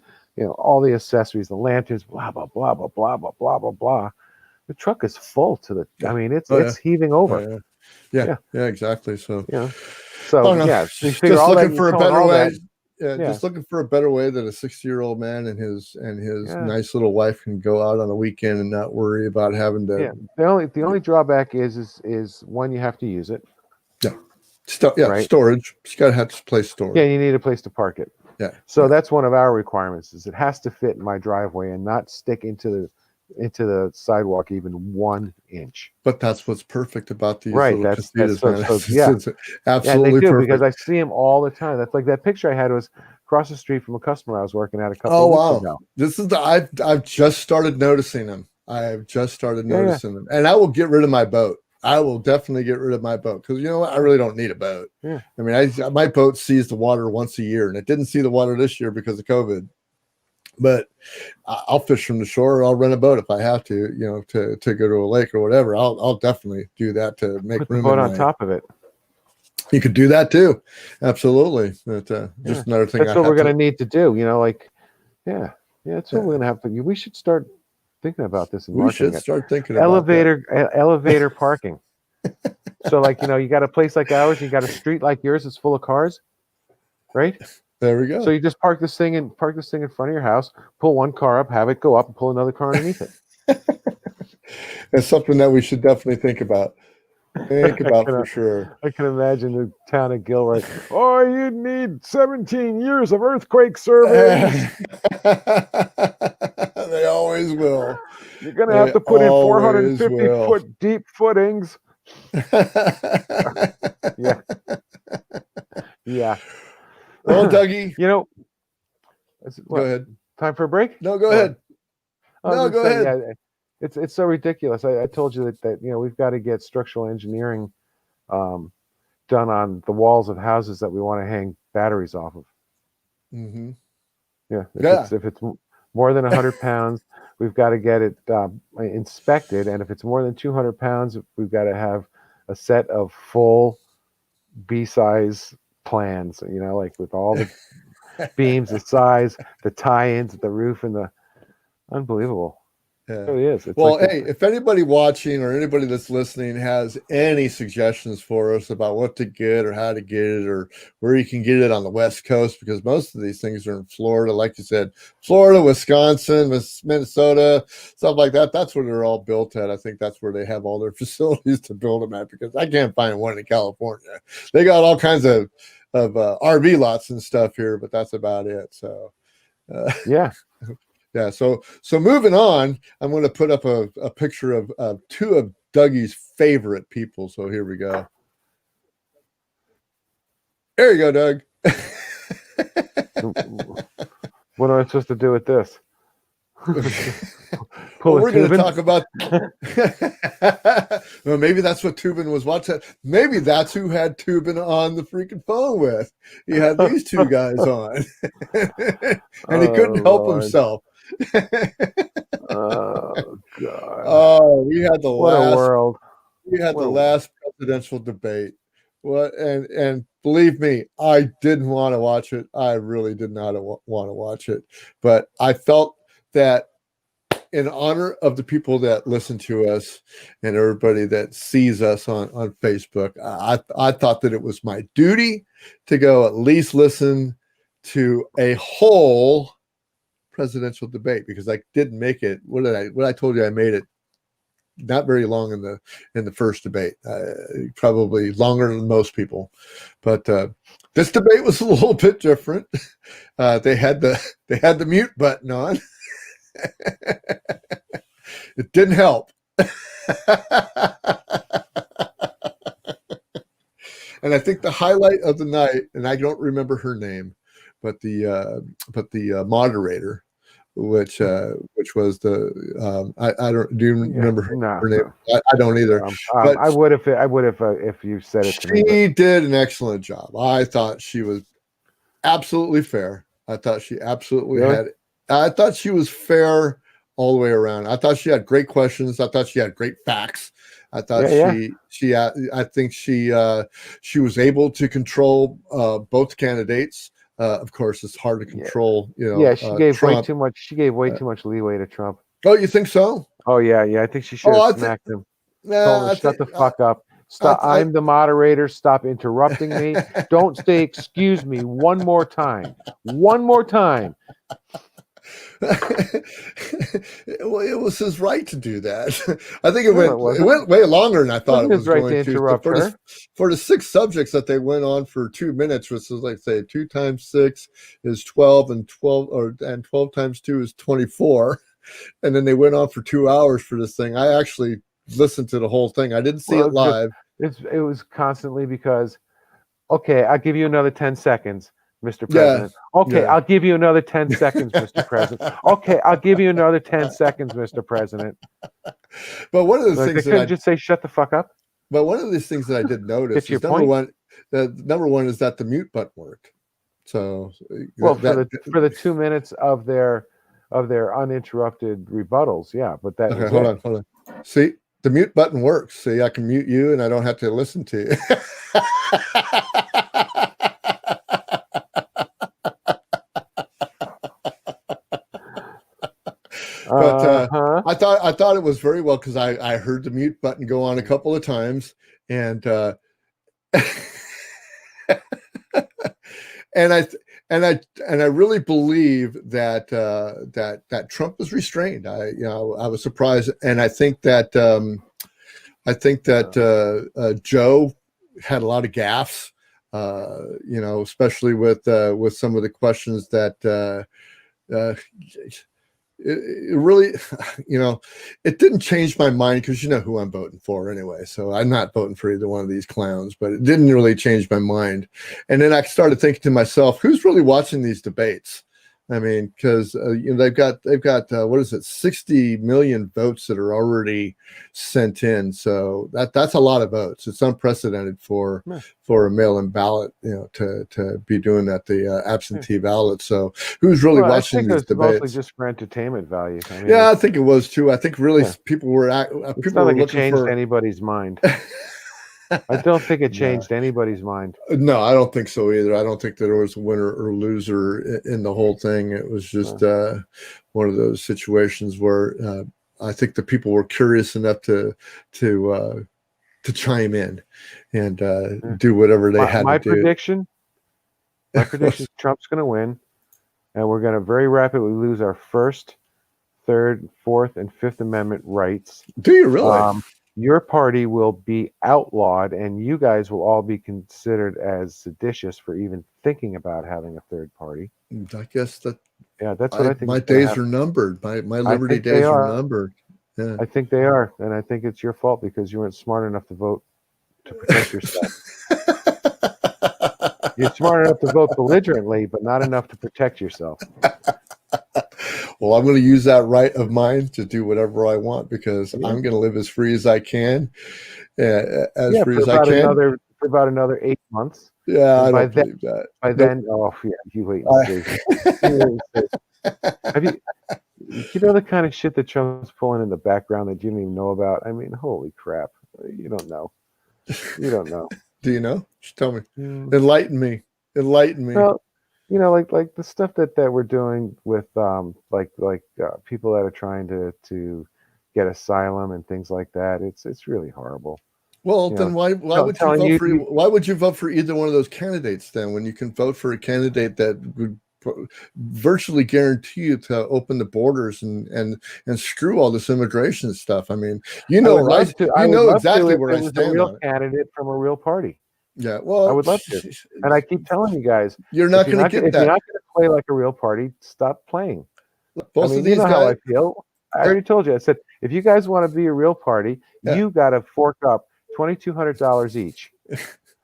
all the accessories, the lanterns, blah blah blah blah blah blah blah blah blah. The truck is full to the. I mean, it's heaving over. Yeah, exactly. So just looking for a better way. Just looking for a better way that a 60-year-old man and his nice little wife can go out on the weekend and not worry about having to. Yeah. The only drawback is one, you have to use it. Yeah. Storage. You gotta have to place storage. Yeah, you need a place to park it. Yeah. So that's one of our requirements, is it has to fit in my driveway and not stick into the sidewalk even 1 inch. But that's what's perfect about these little casitas, man. It's absolutely perfect. Because I see them all the time. That's like that picture I had was across the street from a customer I was working at a couple of weeks ago. This is I've just started noticing them. I've just started noticing them, and I will get rid of my boat. I will definitely get rid of my boat because you know what? I really don't need a boat. Yeah. I mean, my boat sees the water once a year, and it didn't see the water this year because of COVID. But I'll fish from the shore. Or I'll rent a boat if I have to, you know, to go to a lake or whatever. I'll definitely do that to make Put the room. boat on top of it. You could do that too. Absolutely. But, just another thing. That's what we're going to need to do. You know, like, that's what we're going to have to. We should start thinking about this. We should start thinking about elevator parking. So, like, you know, you got a place like ours, you got a street like yours that's full of cars, right? There we go. So you just park this thing in front of your house, pull one car up, have it go up, and pull another car underneath it. It's something that we should definitely think about. For sure. I can imagine the town of Gilroy. Oh, you need 17 years of earthquake surveys. They always will. You're going to have to put in 450 foot deep footings. Yeah. Well, Dougie. You know, go ahead. Time for a break? No, go ahead. No, go ahead. Yeah, it's so ridiculous. I told you that you know we've got to get structural engineering done on the walls of houses that we want to hang batteries off of. Mm-hmm. Yeah. If it's more than 100 pounds, we've got to get it inspected, and if it's more than 200 pounds, we've got to have a set of full B-size plans. You know, like with all the beams, the size, the tie-ins, the roof, and the unbelievable. Yeah. It really is. Hey, if anybody watching or anybody that's listening has any suggestions for us about what to get or how to get it or where you can get it on the West Coast, because most of these things are in Florida, like you said, Florida, Wisconsin, Minnesota, stuff like that. That's where they're all built at. I think that's where they have all their facilities to build them at, because I can't find one in California. They got all kinds of RV lots and stuff here, but that's about it. So, yeah. Yeah, so moving on, I'm going to put up a picture of two of Dougie's favorite people. So here we go. There you go, Doug. What am I supposed to do with this? We're going to talk about. Well, maybe that's what Tubin was watching. Maybe that's who had Tubin on the freaking phone with. He had these two guys on, and he couldn't help himself. Oh God! Oh, we had the last presidential debate. What and believe me, I didn't want to watch it. I really did not want to watch it, but I felt that in honor of the people that listen to us and everybody that sees us on Facebook, I thought that it was my duty to go at least listen to a whole presidential debate, because I didn't make it. What I told you, I made it not very long in the first debate, probably longer than most people, but this debate was a little bit different. They had the mute button on. It didn't help. And I think the highlight of the night, and I don't remember her name, but the moderator, which was the I don't do you remember her name? I don't either. But I would if you said it to me. She did an excellent job. I thought she was absolutely fair. I thought she absolutely I thought she was fair all the way around. I thought she had great questions. I thought she had great facts. I thought I think she was able to control both candidates. Of course, it's hard to control. You know, she gave Trump way too much. She gave way too much leeway to Trump. Oh, you think so? Oh yeah. I think she should have smacked him. Told him, shut the fuck up. Stop. I'm the moderator. Stop interrupting me. Don't say excuse me one more time. One more time. Well, it was his right to do that. I think it went way longer than I thought it was right going to interrupt her. For the 6 subjects that they went on for 2 minutes, which is like say 2 times 6 is 12, and 12 times 2 is 24, and then they went on for 2 hours for this thing. I actually listened to the whole thing. I didn't see it live. It was constantly because, okay, I'll give you another 10 seconds. Mr. President. Yeah. Okay, I'll give you another 10 seconds, Mr. President. Okay, I'll give you another 10 seconds, Mr. President. But one of the things they couldn't just say, shut the fuck up. But one of these things that I did notice Get your is number point? one. The number one is that the mute button worked. So well, for the 2 minutes of their uninterrupted rebuttals, yeah, but that okay, was hold it. on, hold on. See, the mute button works. See, I can mute you, and I don't have to listen to you. But I thought it was very well because I heard the mute button go on a couple of times, and and I really believe that that Trump was restrained. I was surprised, and I think that Joe had a lot of gaffes. Especially with some of the questions that. It really, it didn't change my mind because you know who I'm voting for anyway. So I'm not voting for either one of these clowns, but it didn't really change my mind. And then I started thinking to myself, who's really watching these debates? I mean, because they've got what is it, 60 million votes that are already sent in. So that's a lot of votes. It's unprecedented for a mail-in ballot, to be doing that, the absentee ballot. So who's really watching these debates? Mostly just for entertainment value. I mean, I think it was too. I think really people were looking for anybody's mind. I don't think it changed anybody's mind. No, I don't think so either. I don't think that there was a winner or loser in the whole thing. It was just one of those situations where I think the people were curious enough to chime in and do whatever they had to do. My prediction is Trump's going to win, and we're going to very rapidly lose our First, Third, Fourth, and Fifth Amendment rights. Do you really? Your party will be outlawed, and you guys will all be considered as seditious for even thinking about having a third party. I guess that. Yeah, that's what I think. My days are numbered. My liberty days are numbered. Yeah. I think they are, and I think it's your fault because you weren't smart enough to vote to protect yourself. You're smart enough to vote belligerently, but not enough to protect yourself. Well, I'm going to use that right of mine to do whatever I want because I'm going to live as free as I can, free as I can. For about another 8 months. Yeah, I don't believe that. By then, you wait and see. Have you know the kind of shit that Trump's pulling in the background that you don't even know about? I mean, holy crap. You don't know. You don't know. Do you know? Just tell me. Enlighten me. Well, like the stuff that we're doing with people that are trying to get asylum and things like that. It's really horrible. Well, then why would you vote for either one of those candidates then when you can vote for a candidate that would virtually guarantee you to open the borders and screw all this immigration stuff? I mean, right? You know exactly where I stand. A real candidate from a real party. Yeah, well, I would love to, and I keep telling you guys, you're not going to get that. If you're not going to play like a real party, stop playing. Both of these guys, how I feel. I already told you. I said, if you guys want to be a real party, you got to fork up $2,200 each,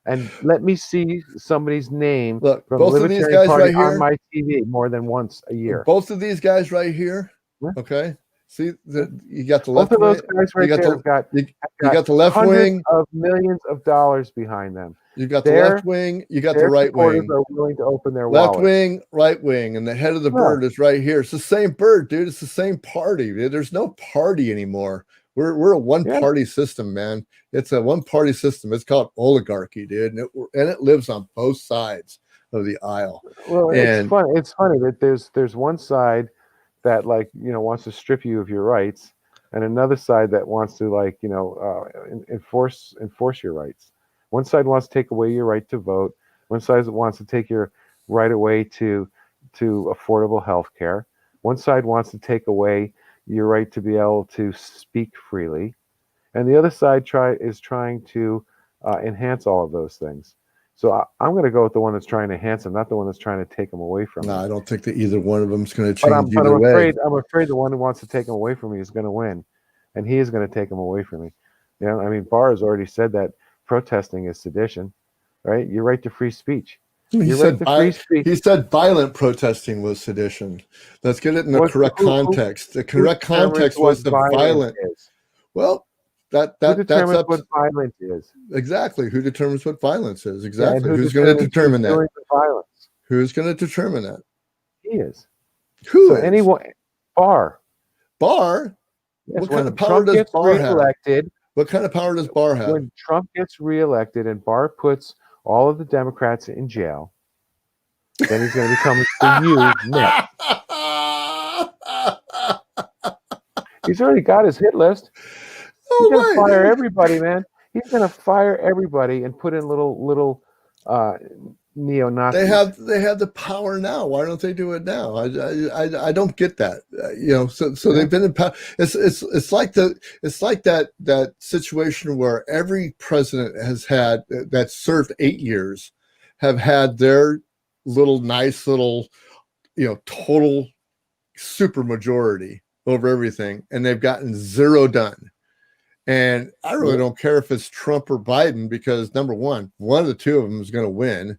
and let me see somebody's name from the Libertarian Party on my TV more than once a year. Both of these guys right here, okay. See, you got the left. Both of those guys right there you got the left wing of millions of dollars behind them. You got the left wing. You got the right wing. Are willing to open their left wing, right wing, and the head of the bird is right here. It's the same bird, dude. It's the same party. There's no party anymore. We're a one-party system, man. It's a one-party system. It's called oligarchy, dude, and it lives on both sides of the aisle. Well, it's funny that there's one side that wants to strip you of your rights, and another side that wants to enforce your rights. One side wants to take away your right to vote. One side wants to take your right away to affordable health care. One side wants to take away your right to be able to speak freely, and the other side is trying to enhance all of those things. So I'm going to go with the one that's trying to enhance them, not the one that's trying to take them away from me. No, I don't think that either one of them is going to change either way. I'm afraid the one who wants to take them away from me is going to win, and he is going to take them away from me. I mean, Barr has already said that protesting is sedition, right? Your right to free speech. He said violent protesting was sedition. Let's get it in the correct context. The correct context was the violent. Well, Who determines what violence is? Exactly. Who determines what violence is? Exactly. And Who's going to determine that? Doing the violence? Who's going to determine that? He is. Who so is? Anyone, Barr. Barr? Yes, what kind of power does Barr have? What kind of power does Barr have? When Trump gets reelected and Barr puts all of the Democrats in jail, then he's going to be coming for you next. He's already got his hit list. He's going to fire everybody, man. He's going to fire everybody and put in little neo-Nazis. They have the power now. Why don't they do it now? I don't get that. So they've been in power. It's like that situation where every president has had that served 8 years have had their nice little total super majority over everything, and they've gotten zero done. And I really don't care if it's Trump or Biden, because number one of the two of them is going to win.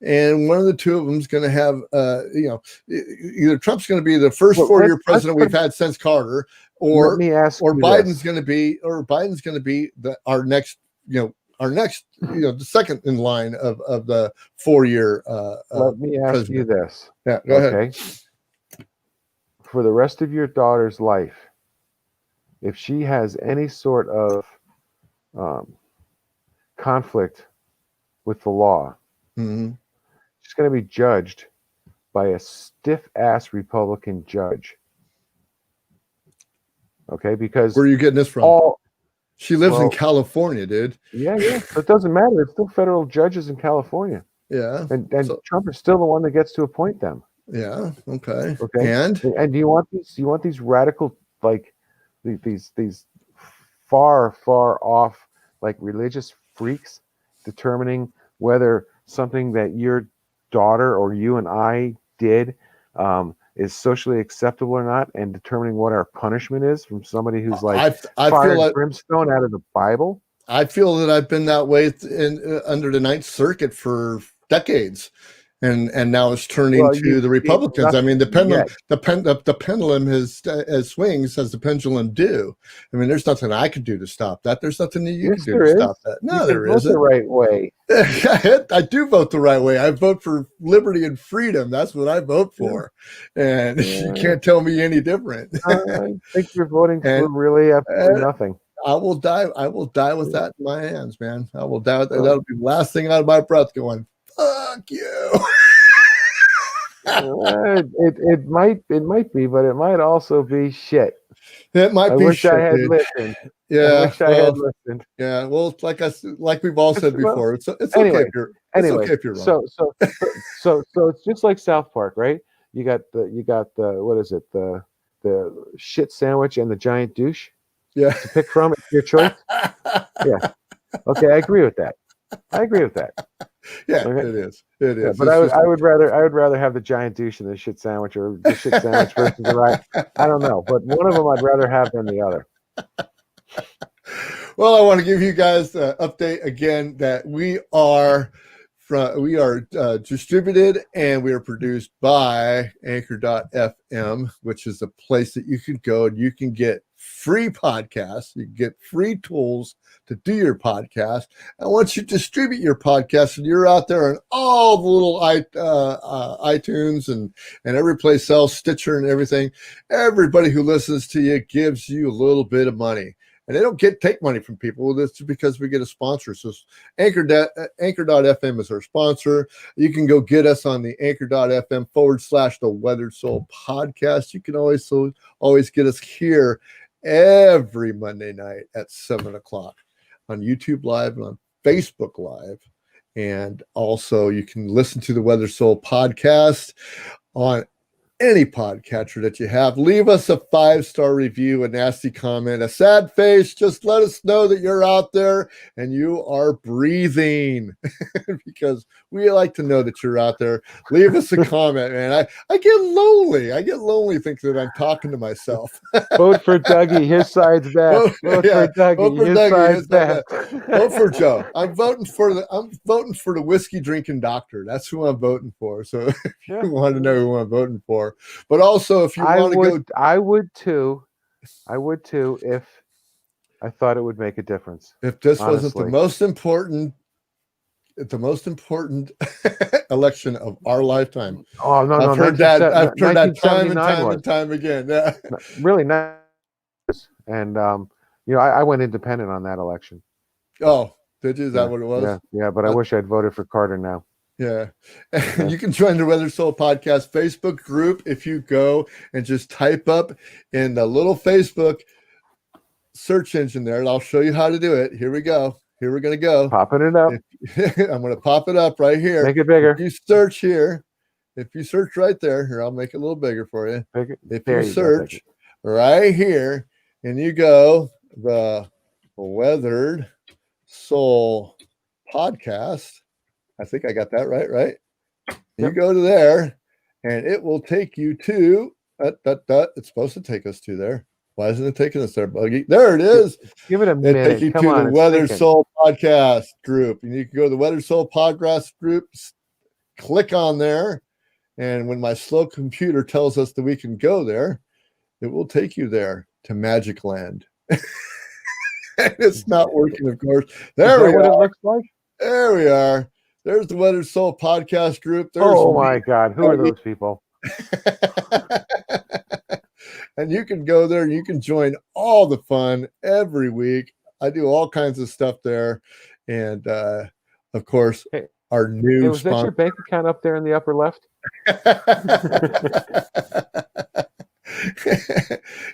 And one of the two of them is going to have, either Trump's going to be the first 4-year president we've had since Carter, or Biden's going to be, our next, the second in line of the 4-year. Let me ask president. You this. Yeah, go ahead. For the rest of your daughter's life, if she has any sort of conflict with the law, mm-hmm. she's going to be judged by a stiff-ass Republican judge. Okay, because where are you getting this from? She lives in California, dude. Yeah. So it doesn't matter. It's still federal judges in California. Yeah. And Trump is still the one that gets to appoint them. Yeah. Okay. And do you want these radical, like these far off, like religious freaks determining whether something that your daughter or you and I did is socially acceptable or not, and determining what our punishment is from somebody who's like fire and brimstone out of the Bible? I feel that I've been that way under the Ninth Circuit for decades. And now it's turning to the Republicans. I mean, the pendulum has swings as the pendulum do. I mean, there's nothing I could do to stop that. There's nothing that you can do to stop that. No, there isn't. The right way. I do vote the right way. I vote for liberty and freedom. That's what I vote for, and you can't tell me any different. I think you're voting for really absolutely nothing. I will die with that in my hands, man. I will die with that. That'll be the last thing out of my breath going, fuck you. It might be, but it might also be shit. It might be shit. I had listened. Yeah, I wish I had listened. Yeah, well, like we've all said before, it's okay if you're wrong. So it's just like South Park, right? You got the what is it, the shit sandwich and the giant douche. Yeah, to pick from. It's your choice. Yeah. Okay, I agree with that. Yeah, okay. It is. Yeah, but I would rather have the giant douche than the shit sandwich, or the shit sandwich versus the right. I don't know, but one of them I'd rather have than the other. Well, I want to give you guys an update again that we are distributed and we are produced by Anchor.fm, which is a place that you can go and you can get free podcasts. You can get free tools to do your podcast. And once you distribute your podcast and you're out there on all the little iTunes and every place else, Stitcher and everything, everybody who listens to you gives you a little bit of money. And they don't take money from people. That's because we get a sponsor. So Anchor.fm is our sponsor. You can go get us on the Anchor.fm /The Weathered Soul podcast. You can always get us here every Monday night at 7:00 on YouTube Live and on Facebook Live. And also you can listen to the Weathered Soul podcast on any podcatcher that you have. Leave us a 5-star review, a nasty comment, a sad face. Just let us know that you're out there and you are breathing because we like to know that you're out there. Leave us a comment, man. I get lonely. Thinking that I'm talking to myself. Vote for Dougie. His side's best. Vote for Dougie. His side's best. Vote for Joe. I'm voting for the whiskey drinking doctor. That's who I'm voting for. So if you want to know who I'm voting for. But also, if you want to go, I would too. If I thought it would make a difference. If this honestly. wasn't the most important election of our lifetime. Oh no, I've heard that. I've heard that time and time and time again. Yeah. Really nice. And I went independent on that election. Oh, did you? Is that what it was? Yeah. But I wish I'd voted for Carter now. Yeah. You can join the Weather Soul Podcast Facebook group if you go and just type up in the little Facebook search engine there, and I'll show you how to do it. Here we go. Here we're going to go. Popping it up. I'm going to pop it up right here. Make it bigger. If you search here, if you search right there, here, I'll make it a little bigger for you. If you search right here and you go the Weathered Soul Podcast, I think I got that right? You go to there and it will take you to, it's supposed to take us to there. Why isn't it taking us there, Buggy? There it is. Give it a minute. Take you to the Weather Soul Podcast group. And you can go to the Weather Soul Podcast group, click on there. And when my slow computer tells us that we can go there, it will take you there to Magic Land. It's not working, of course. There we what are. It looks like? There we are. There's the Weather Soul Podcast group. There's my God. Who are those people? And you can go there and you can join all the fun every week. I do all kinds of stuff there. And of course, our new was that your bank account up there in the upper left?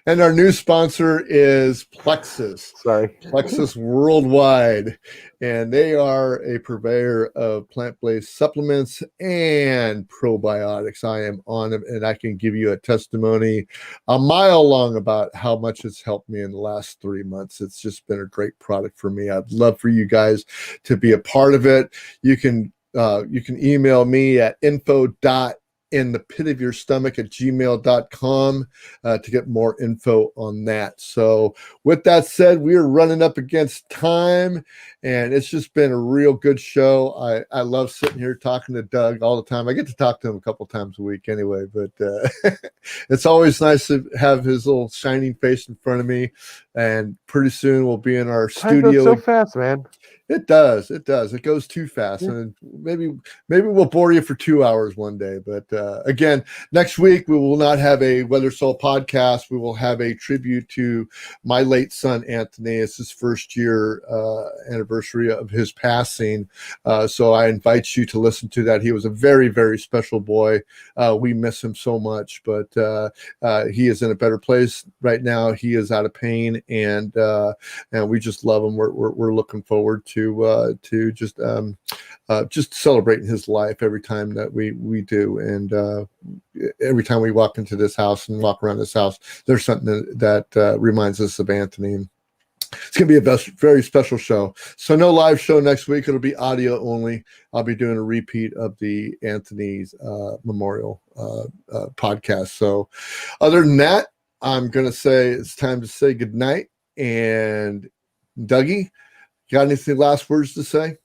And our new sponsor is Plexus. Plexus Worldwide. And they are a purveyor of plant-based supplements and probiotics. I am on them, and I can give you a testimony a mile long about how much it's helped me in the last 3 months. It's just been a great product for me. I'd love for you guys to be a part of it. You can email me at info.inthepitofyourstomach@gmail.com to get more info on that. So with that said, we are running up against time, and it's just been a real good show. I love sitting here talking to Doug all the time. I get to talk to him a couple times a week anyway, but it's always nice to have his little shining face in front of me. And pretty soon we'll be in our studio. Time goes so fast, man. It does. It goes too fast. And maybe we'll bore you for 2 hours one day. But again, next week we will not have a Weather Soul podcast. We will have a tribute to my late son, Anthony. It's his first year anniversary of his passing. So I invite you to listen to that. He was a very, very special boy. We miss him so much, but he is in a better place right now. He is out of pain, and we just love him. We're looking forward to just celebrating his life every time that we do, and every time we walk into this house and walk around this house, there's something that reminds us of Anthony. It's going to be a very special show. So no live show next week. It'll be audio only. I'll be doing a repeat of the Anthony's memorial podcast. So other than that, I'm going to say it's time to say goodnight. And Dougie, got anything last words to say?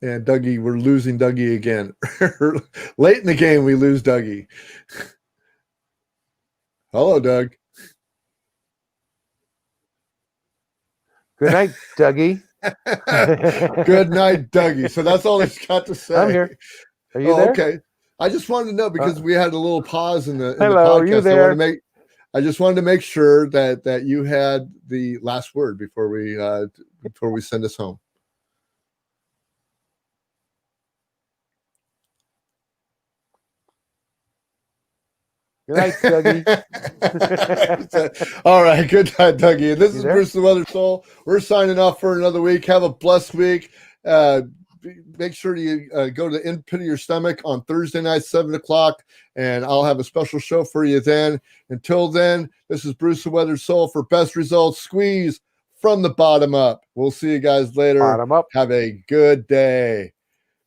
And Dougie, we're losing Dougie again. Late in the game, we lose Dougie. Hello, Doug. Good night, Dougie. Good night, Dougie. So that's all he's got to say. I'm here. Are you there? Okay. I just wanted to know because we had a little pause in the Hello, podcast. Are you there? I just wanted to make sure that you had the last word before we send us home. Good night, Dougie. All right. Good night, Dougie. And this is Bruce the Weather Soul. We're signing off for another week. Have a blessed week. Make sure you go to the pit of your stomach on Thursday night, 7:00, and I'll have a special show for you then. Until then, this is Bruce the Weather Soul for best results. Squeeze from the bottom up. We'll see you guys later. Bottom up. Have a good day.